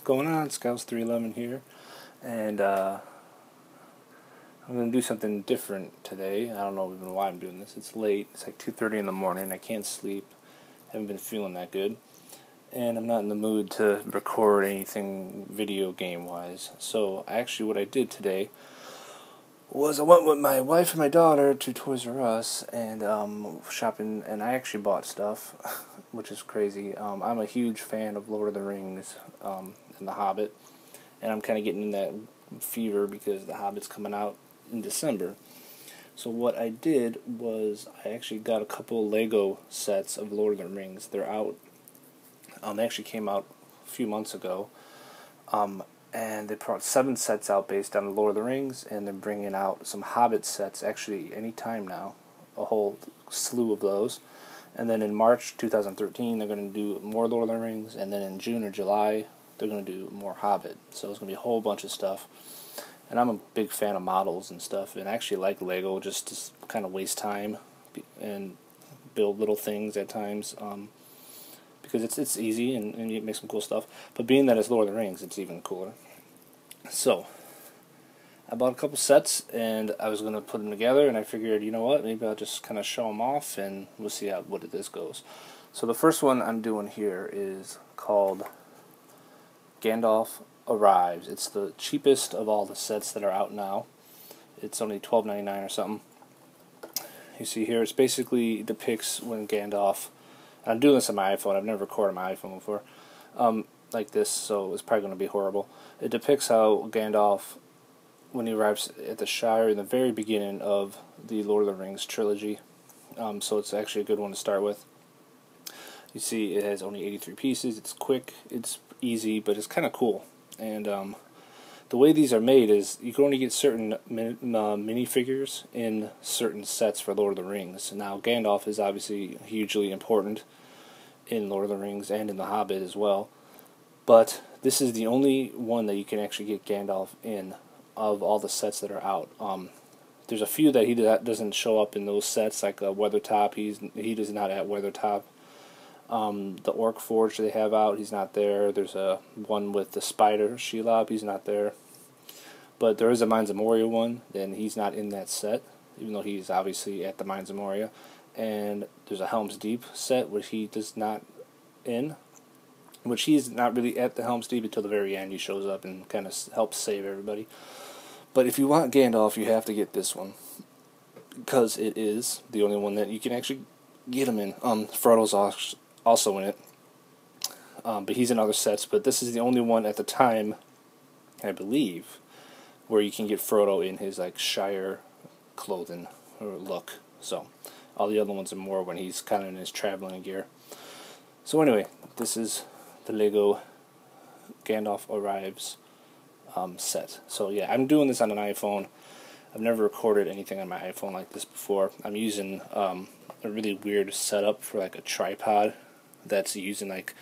What's going on? Scouts311 here, and I'm going to do something different today. I don't know even why I'm doing this. It's late. It's like 2:30 in the morning. I can't sleep. Haven't been feeling that good, and I'm not in the mood to record anything video game wise. So actually, what I did today was I went with my wife and my daughter to Toys R Us and shopping, and I actually bought stuff, which is crazy. I'm a huge fan of Lord of the Rings and The Hobbit, and I'm kind of getting in that fever because The Hobbit's coming out in December. So what I did was I actually got a couple Lego sets of Lord of the Rings. They're out. They actually came out a few months ago. And they brought 7 sets out based on the Lord of the Rings, and they're bringing out some Hobbit sets actually any time now, a whole slew of those. And then in March 2013 they're going to do more Lord of the Rings, and then in June or July they're going to do more Hobbit. So it's going to be a whole bunch of stuff. And I'm a big fan of models and stuff, and I actually like Lego just to kind of waste time and build little things at times. Because it's easy and you make some cool stuff. But being that it's Lord of the Rings, it's even cooler. So, I bought a couple sets, and I was going to put them together, and I figured, you know what, maybe I'll just kind of show them off, and we'll see what this goes. So the first one I'm doing here is called Gandalf Arrives. It's the cheapest of all the sets that are out now. It's only $12.99 or something. You see here, it basically depicts when Gandalf... I'm doing this on my iPhone. I've never recorded my iPhone before. Like this, so it's probably going to be horrible. It depicts how Gandalf, when he arrives at the Shire in the very beginning of the Lord of the Rings trilogy. So it's actually a good one to start with. You see, it has only 83 pieces. It's quick, it's easy, but it's kind of cool. And the way these are made is you can only get certain minifigures in certain sets for Lord of the Rings. Now, Gandalf is obviously hugely important in Lord of the Rings and in The Hobbit as well. But this is the only one that you can actually get Gandalf in of all the sets that are out. There's a few that he doesn't show up in those sets, like Weathertop. He is not at Weathertop. The Orc Forge they have out, he's not there. There's a one with the spider, Shelob, he's not there. But there is a Mines of Moria one, and he's not in that set, even though he's obviously at the Mines of Moria. And there's a Helm's Deep set, which he does not in, which he's not really at the Helm's Deep until the very end. He shows up and kind of helps save everybody. But if you want Gandalf, you have to get this one, because it is the only one that you can actually get him in. Frodo's also in it, but he's in other sets, but this is the only one at the time, I believe, where you can get Frodo in his like Shire clothing or look. So all the other ones are more when he's kind of in his traveling gear. So anyway, this is the Lego Gandalf Arrives set. So yeah, I'm doing this on an iPhone. I've never recorded anything on my iPhone like this before. I'm using a really weird setup for like a tripod that's using like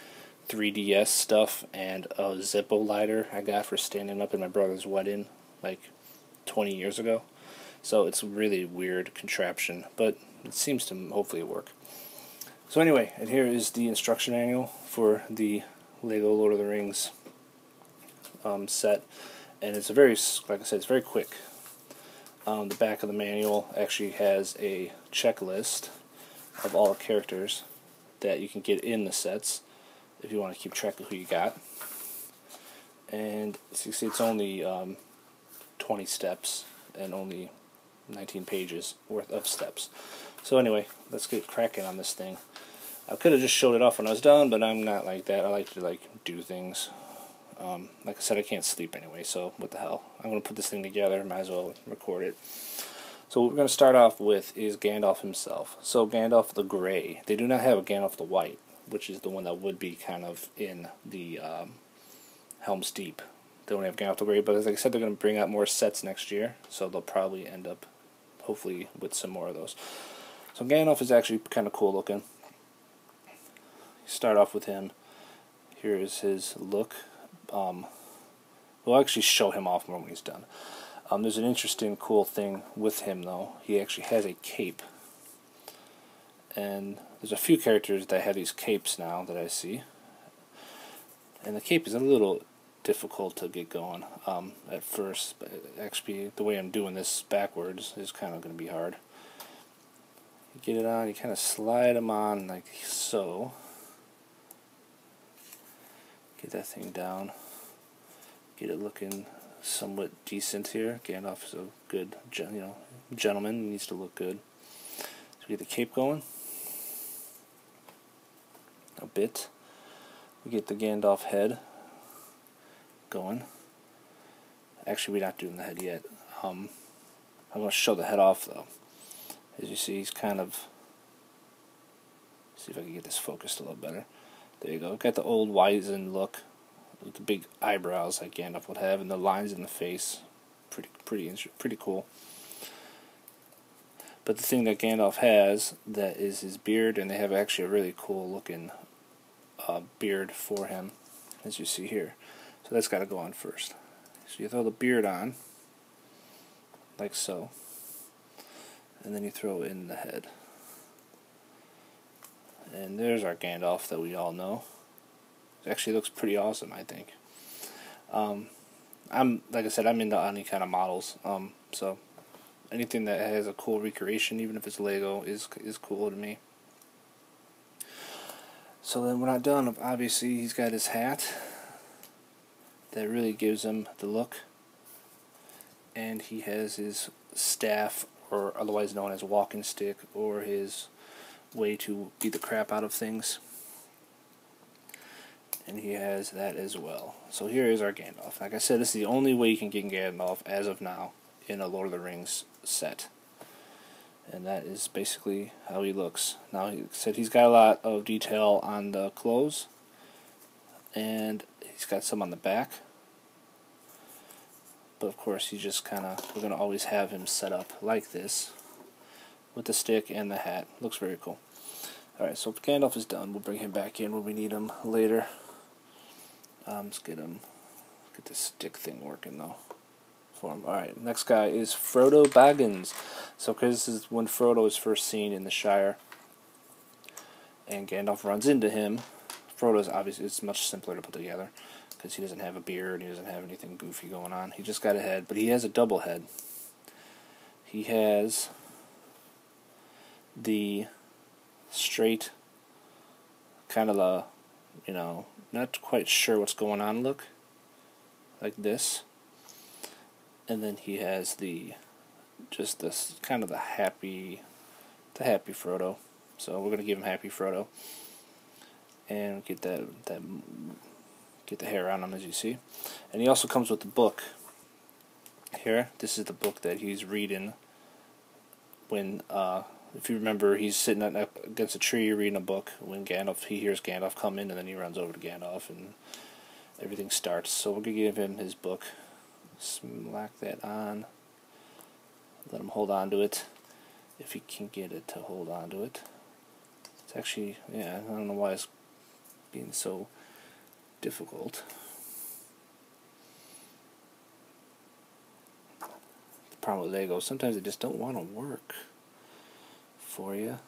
3DS stuff and a Zippo lighter I got for standing up in my brother's wedding like 20 years ago. So it's a really weird contraption, but it seems to hopefully work. So anyway, and here is the instruction manual for the Lego Lord of the Rings set, and it's like I said, it's very quick. The back of the manual actually has a checklist of all the characters that you can get in the sets if you want to keep track of who you got. And as you see, it's only 20 steps and only 19 pages worth of steps. So anyway, let's get cracking on this thing. I could have just showed it off when I was done, but I'm not like that. I like to do things. Like I said, I can't sleep anyway, so what the hell. I'm going to put this thing together, might as well record it. So what we're going to start off with is Gandalf himself. So Gandalf the Grey. They do not have a Gandalf the White, which is the one that would be kind of in the Helm's Deep. They don't have Gandalf the Grey, but as I said, they're going to bring out more sets next year, so they'll probably end up, hopefully, with some more of those. So Gandalf is actually kind of cool looking. Start off with him. Here is his look. We'll actually show him off more when he's done. There's an interesting, cool thing with him, though. He actually has a cape. And there's a few characters that have these capes now that I see. And the cape is a little difficult to get going at first, but actually the way I'm doing this backwards is kind of going to be hard. You get it on, you kind of slide them on like so. Get that thing down. Get it looking somewhat decent here. Gandalf is a good, gentleman. He needs to look good. So we get the cape going a bit. We get the Gandalf head going. Actually, we're not doing the head yet. I'm going to show the head off though. As you see, he's kind of. See if I can get this focused a little better. There you go. Got the old wizened look with the big eyebrows like Gandalf would have, and the lines in the face. Pretty cool. But the thing that Gandalf has that is his beard, and they have actually a really cool looking beard for him, as you see here. So that's got to go on first. So you throw the beard on, like so, and then you throw in the head. And there's our Gandalf that we all know. It actually looks pretty awesome, I think. Like I said, I'm into any kind of models. So anything that has a cool recreation, even if it's Lego, is cool to me. So then we're not done. Obviously, he's got his hat that really gives him the look, and he has his staff, or otherwise known as walking stick, or his way to beat the crap out of things, and he has that as well. So here is our Gandalf. Like I said, this is the only way you can get Gandalf as of now in a Lord of the Rings set, and that is basically how he looks. Now, he said he's got a lot of detail on the clothes, and he's got some on the back, but of course we're going to always have him set up like this with the stick and the hat. Looks very cool. Alright, so if Gandalf is done, we'll bring him back in when we need him later. Let's get this stick thing working though for him. Alright, next guy is Frodo Baggins. So because this is when Frodo is first seen in the Shire, and Gandalf runs into him. Frodo's obviously, it's much simpler to put together because he doesn't have a beard, he doesn't have anything goofy going on. He just got a head, but he has a double head. He has the straight, kind of a, not quite sure what's going on look, like this, and then he has just this kind of the happy Frodo. So we're gonna give him Happy Frodo, and get get the hair on him, as you see. And he also comes with the book here. This is the book that he's reading when, if you remember, he's sitting up against a tree reading a book when he hears Gandalf come in, and then he runs over to Gandalf and everything starts. So we're going to give him his book, slack that on, let him hold on to it, if he can get it to hold on to it. It's actually, yeah, I don't know why it's being so difficult. The problem with Lego, sometimes they just don't want to work for you.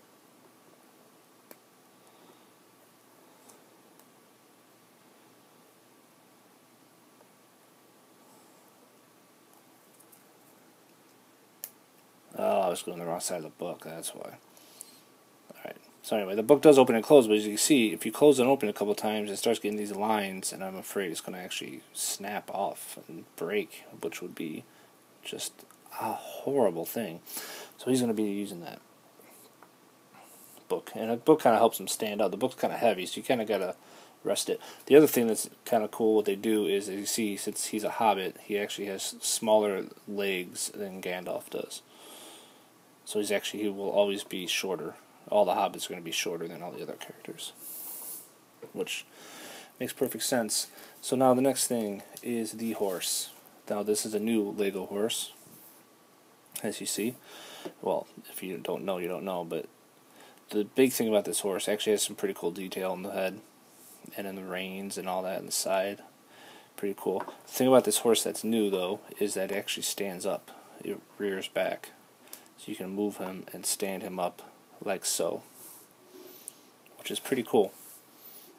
Oh, I was going the wrong side of the book, that's why. Alright, so anyway, the book does open and close, but as you can see, if you close and open a couple times, it starts getting these lines, and I'm afraid it's going to actually snap off and break, which would be just a horrible thing. So he's going to be using that book, and a book kind of helps him stand out. The book's kind of heavy, so you kind of got to rest it. The other thing that's kind of cool, what they do is, as you see, since he's a hobbit, he actually has smaller legs than Gandalf does. So he will always be shorter. All the hobbits are going to be shorter than all the other characters, which makes perfect sense. So now the next thing is the horse. Now this is a new Lego horse, as you see. Well, if you don't know, you don't know, but the big thing about this horse actually has some pretty cool detail in the head and in the reins and all that on the side. Pretty cool. The thing about this horse that's new, though, is that it actually stands up. It rears back. So you can move him and stand him up like so, which is pretty cool.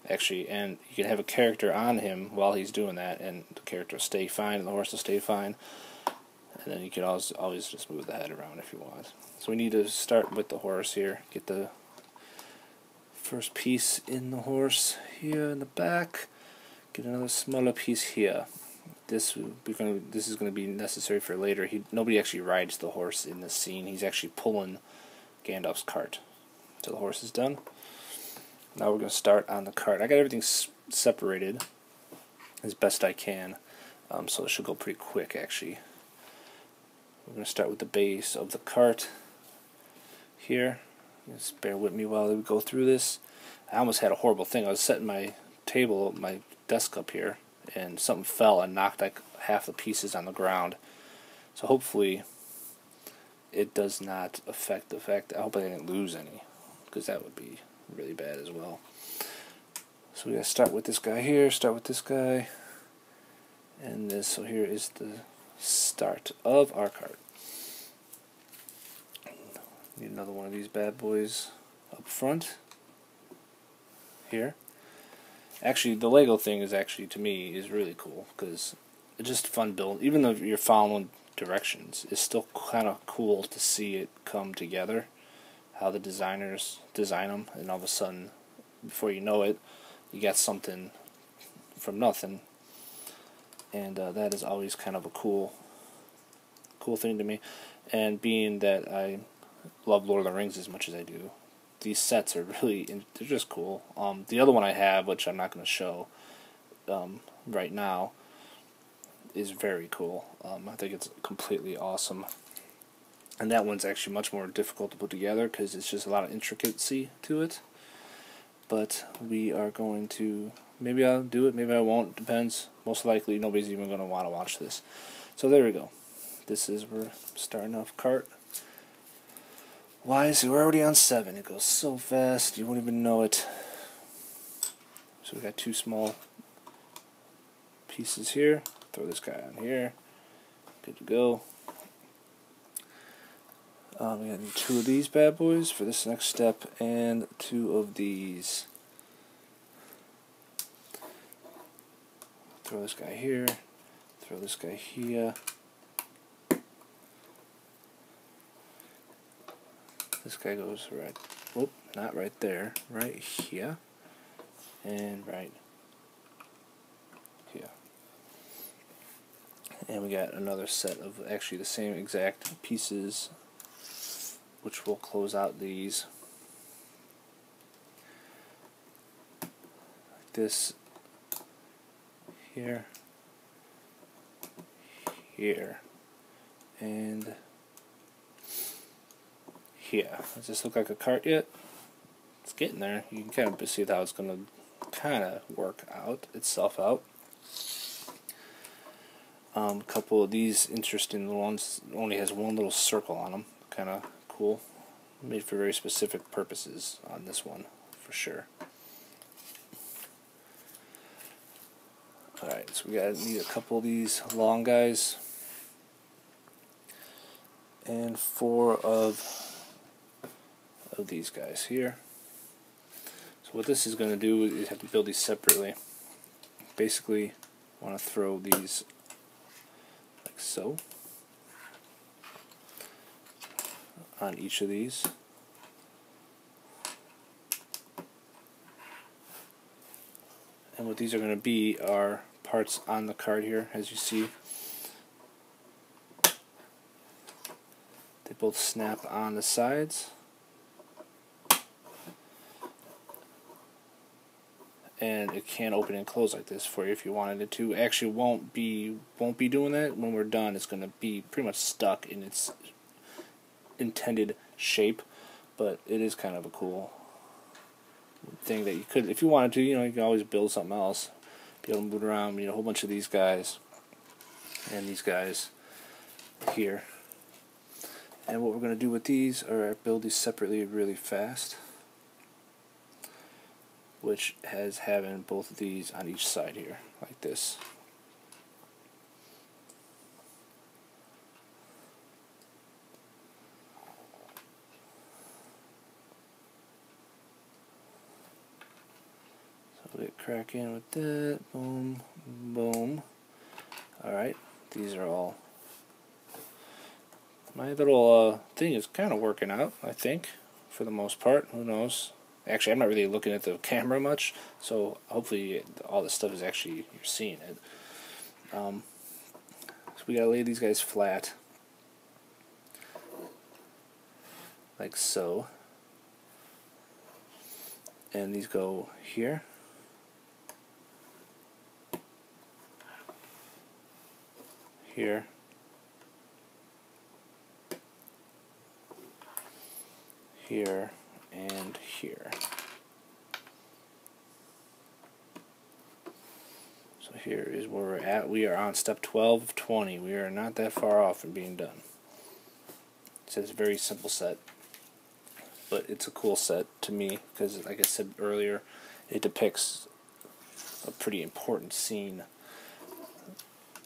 actually, and you can have a character on him while he's doing that, and the character will stay fine, and the horse will stay fine, and then you can always just move the head around if you want. So we need to start with the horse here. Get the first piece in the horse here in the back. Get another smaller piece here. This is going to be necessary for later. Nobody actually rides the horse in this scene. He's actually pulling Gandalf's cart until the horse is done. Now we're going to start on the cart. I got everything separated as best I can, so it should go pretty quick actually. We're going to start with the base of the cart here. Just bear with me while we go through this. I almost had a horrible thing. I was setting my desk up here, and something fell and knocked like half the pieces on the ground. So hopefully it does not affect the fact. I hope I didn't lose any, because that would be really bad as well. So we gotta start with this guy here, start with this guy, and this. So here is the start of our cart. Need another one of these bad boys up front here. Actually, the Lego thing is actually, to me, is really cool, because it's just fun build. Even though you're following directions, it's still kind of cool to see it come together, how the designers design them, and all of a sudden, before you know it, you got something from nothing, and that is always kind of a cool thing to me. And being that I love Lord of the Rings as much as I do, these sets are they're just cool. The other one I have, which I'm not going to show right now, is very cool. I think it's completely awesome. And that one's actually much more difficult to put together, because it's just a lot of intricacy to it. But we are going to, maybe I'll do it, maybe I won't, depends. Most likely nobody's even going to want to watch this. So there we go. We're starting off cart. Why? So we're already on 7. It goes so fast, you won't even know it. So we got 2 small pieces here. Throw this guy on here. Good to go. We got 2 of these bad boys for this next step, and 2 of these. Throw this guy here. Throw this guy here. This guy goes right, whoop, not right there, right here, and right here. And we got another set of actually the same exact pieces, which will close out these. Like this, here, here, and here. Does this look like a cart yet? It's getting there. You can kind of see how it's going to kind of work out itself out. A couple of these interesting ones only has one little circle on them. Kind of cool. Made for very specific purposes on this one, for sure. Alright, so we need a couple of these long guys. And 4 of these guys here. So what this is going to do is you have to build these separately. Basically, want to throw these like so on each of these. And what these are going to be are parts on the card here, as you see. They both snap on the sides. And it can open and close like this for you if you wanted it to. Actually, won't be doing that. When we're done, it's going to be pretty much stuck in its intended shape. But it is kind of a cool thing that you could, if you wanted to, you can always build something else. Be able to move around, a whole bunch of these guys and these guys here. And what we're going to do with these are build these separately really fast, which has having both of these on each side here, like this. So Put it cracking with that. Boom, boom. Alright, these are all. My little thing is kind of working out, I think, for the most part. Who knows? Actually, I'm not really looking at the camera much, so hopefully all this stuff is actually, you're seeing it. So we gotta lay these guys flat, like so. And these go here. Here. Here and here. So here is where we're at. We are on step 12 of 20. We are not that far off from being done. So it's a very simple set, but it's a cool set to me because, like I said earlier, it depicts a pretty important scene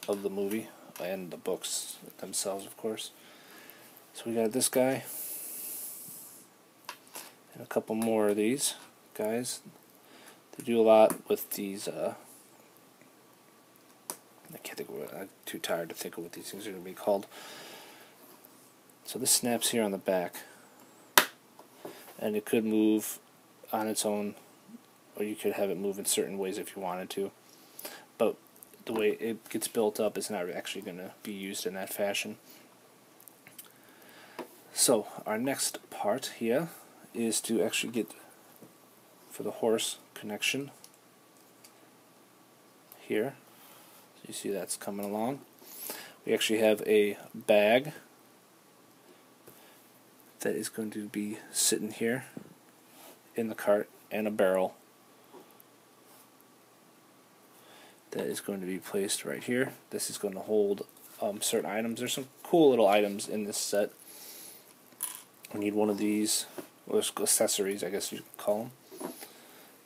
of the movie and the books themselves, of course. So we got this guy and a couple more of these guys. They do a lot with these. I can't think of what. I'm too tired to think of what these things are going to be called. So this snaps here on the back, and it could move on its own, or you could have it move in certain ways if you wanted to. But the way it gets built up is not actually going to be used in that fashion. So our next part here is to actually get, for the horse connection here. So you see that's coming along. We actually have a bag that is going to be sitting here in the cart, and a barrel that is going to be placed right here. This is going to hold certain items. There's some cool little items in this set. We need one of these, or accessories, I guess you could call them.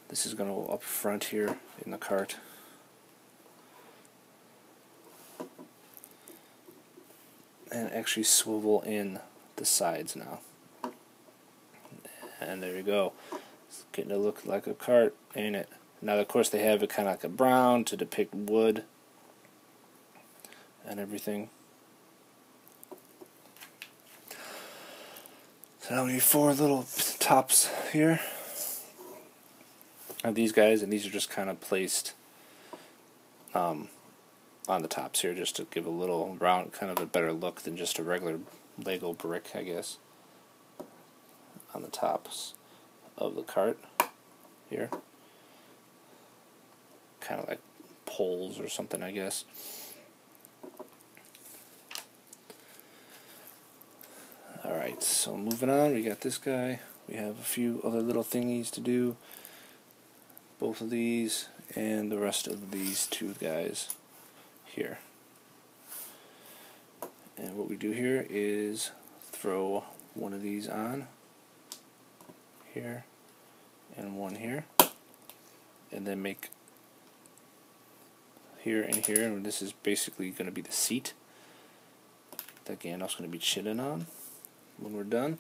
This is going to go up front here in the cart. And actually swivel in the sides now. And there you go. It's getting to look like a cart, ain't it? Now, of course, they have it kind of like a brown to depict wood and everything. So now we need 4 little tops here of these guys, and these are just kind of placed on the tops here, just to give a little round, kind of a better look than just a regular Lego brick, I guess, on the tops of the cart here. Kind of like poles or something, I guess. Alright, so moving on, we got this guy. We have a few other little thingies to do. Both of these and the rest of these 2 guys here. And what we do here is throw one of these on here and one here, and then make here and here, and this is basically going to be the seat that Gandalf's going to be chilling on when we're done.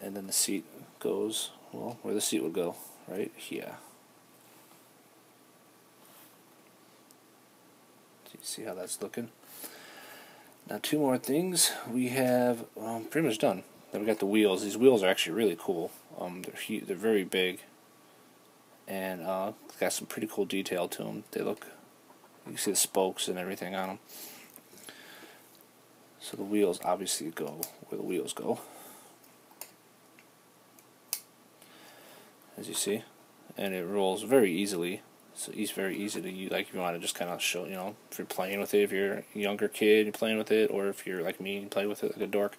And then the seat goes, well, where the seat would go, right here. So you see how that's looking. Now 2 more things. We have pretty much done. Then we got the wheels. These wheels are actually really cool. They're very big, and got some pretty cool detail to them. They look, you can see the spokes and everything on them. So the wheels obviously go where the wheels go, as you see, and it rolls very easily. So it's very easy to use, like if you want to just kind of show, you know, if you're playing with it, if you're a younger kid, you're playing with it, or if you're like me, you play with it like a dork.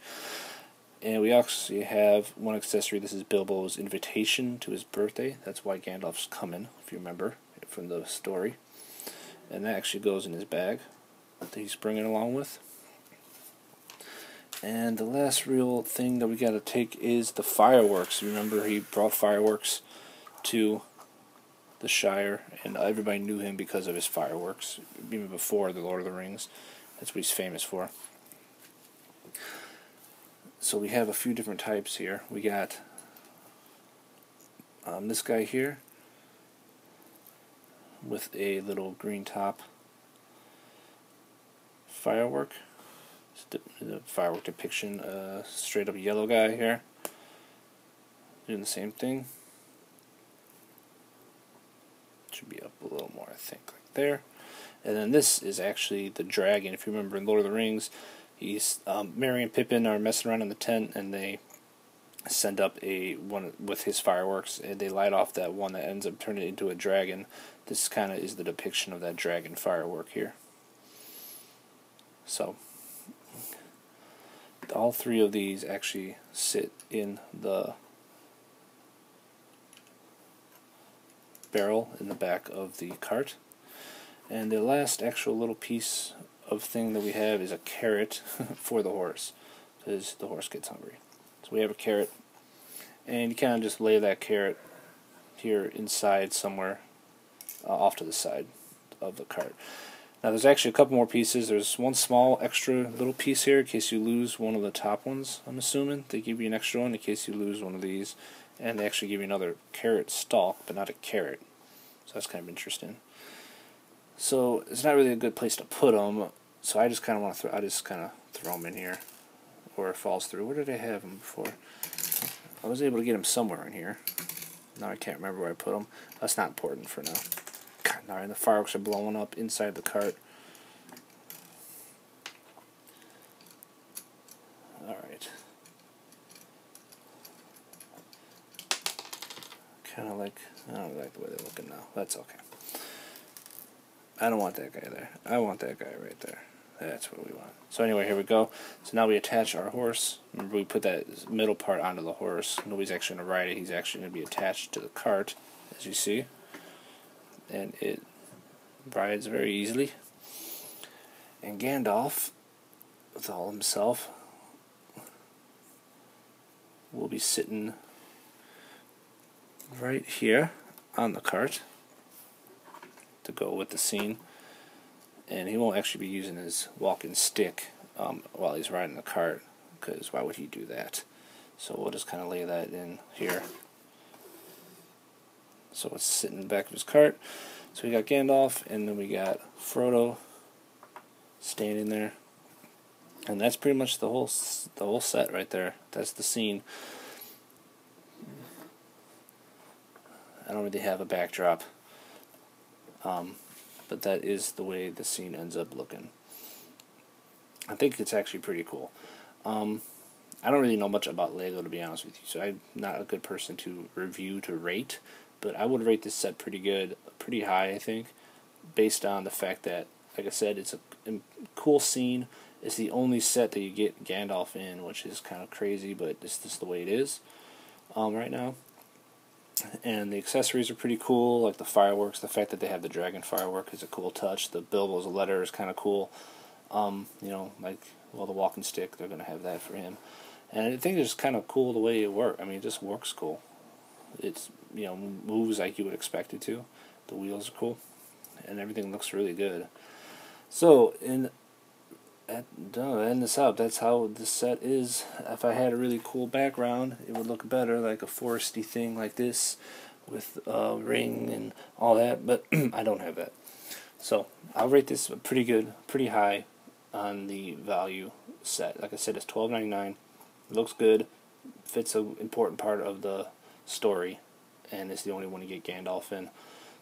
And we actually have one accessory. This is Bilbo's invitation to his birthday. That's why Gandalf's coming, if you remember from the story. And that actually goes in his bag that he's bringing along with. And the last real thing that we got to take is the fireworks. Remember, he brought fireworks to the Shire, and everybody knew him because of his fireworks, even before the Lord of the Rings. That's what he's famous for. So we have a few different types here. We got this guy here. with a little green top firework. The firework depiction, straight up yellow guy here, doing the same thing. Should be up a little more, I think, like there. And then this is actually the dragon. If you remember in Lord of the Rings, he's Merry and Pippin are messing around in the tent, and they send up a one with his fireworks, and they light off that one that ends up turning into a dragon. This kind of is the depiction of that dragon firework here. So all three of these actually sit in the barrel in the back of the cart. And the last actual little piece of thing that we have is a carrot for the horse, because the horse gets hungry. So we have a carrot, and you kind of just lay that carrot here inside somewhere off to the side of the cart. Now there's actually a couple more pieces. There's one small extra little piece here in case you lose one of the top ones, I'm assuming. They give you an extra one in case you lose one of these. And they actually give you another carrot stalk, but not a carrot. So that's kind of interesting. So it's not really a good place to put them. So I just kind of want to throw them in here, or it falls through. Where did I have them before? I was able to get them somewhere in here. Now I can't remember where I put them. That's not important for now. God, now the fireworks are blowing up inside the cart. Alright. Kind of like, I don't like the way they're looking now. That's okay. I don't want that guy there. I want that guy right there. That's what we want. So anyway, here we go. So now we attach our horse. Remember, we put that middle part onto the horse. Nobody's actually going to ride it. He's actually going to be attached to the cart, as you see. And it rides very easily. And Gandalf, with all himself, will be sitting right here on the cart to go with the scene. And he won't actually be using his walking stick while he's riding the cart, because why would he do that? So we'll just kind of lay that in here. So it's sitting in the back of his cart. So we got Gandalf, and then we got Frodo standing there. And that's pretty much the whole set right there. That's the scene. I don't really have a backdrop. But that is the way the scene ends up looking. I think it's actually pretty cool. I don't really know much about Lego, to be honest with you, so I'm not a good person to review, to rate, but I would rate this set pretty good, pretty high, I think, based on the fact that, like I said, it's a cool scene. It's the only set that you get Gandalf in, which is kind of crazy, but it's just the way it is right now. And the accessories are pretty cool, like the fireworks. The fact that they have the dragon firework is a cool touch. The Bilbo's letter is kind of cool. You know, like, well, the walking stick, they're going to have that for him. And I think it's kind of cool the way it works. I mean, it just works cool. It's, you know, moves like you would expect it to. The wheels are cool. And everything looks really good. So, to end this up, that's how this set is. If I had a really cool background, it would look better, like a foresty thing like this, with a ring and all that, but I don't have that. So, I'll rate this pretty good, pretty high on the value set. Like I said, it's $12.99. It looks good, fits an important part of the story, and it's the only one to get Gandalf in.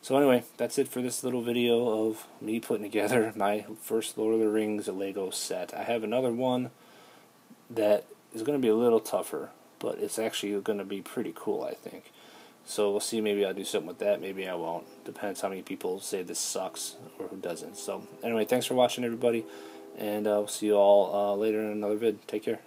So anyway, that's it for this little video of me putting together my first Lord of the Rings Lego set. I have another one that is going to be a little tougher, but it's actually going to be pretty cool, I think. So we'll see, maybe I'll do something with that, maybe I won't. Depends how many people say this sucks or who doesn't. So anyway, thanks for watching, everybody, and I'll see you all later in another vid. Take care.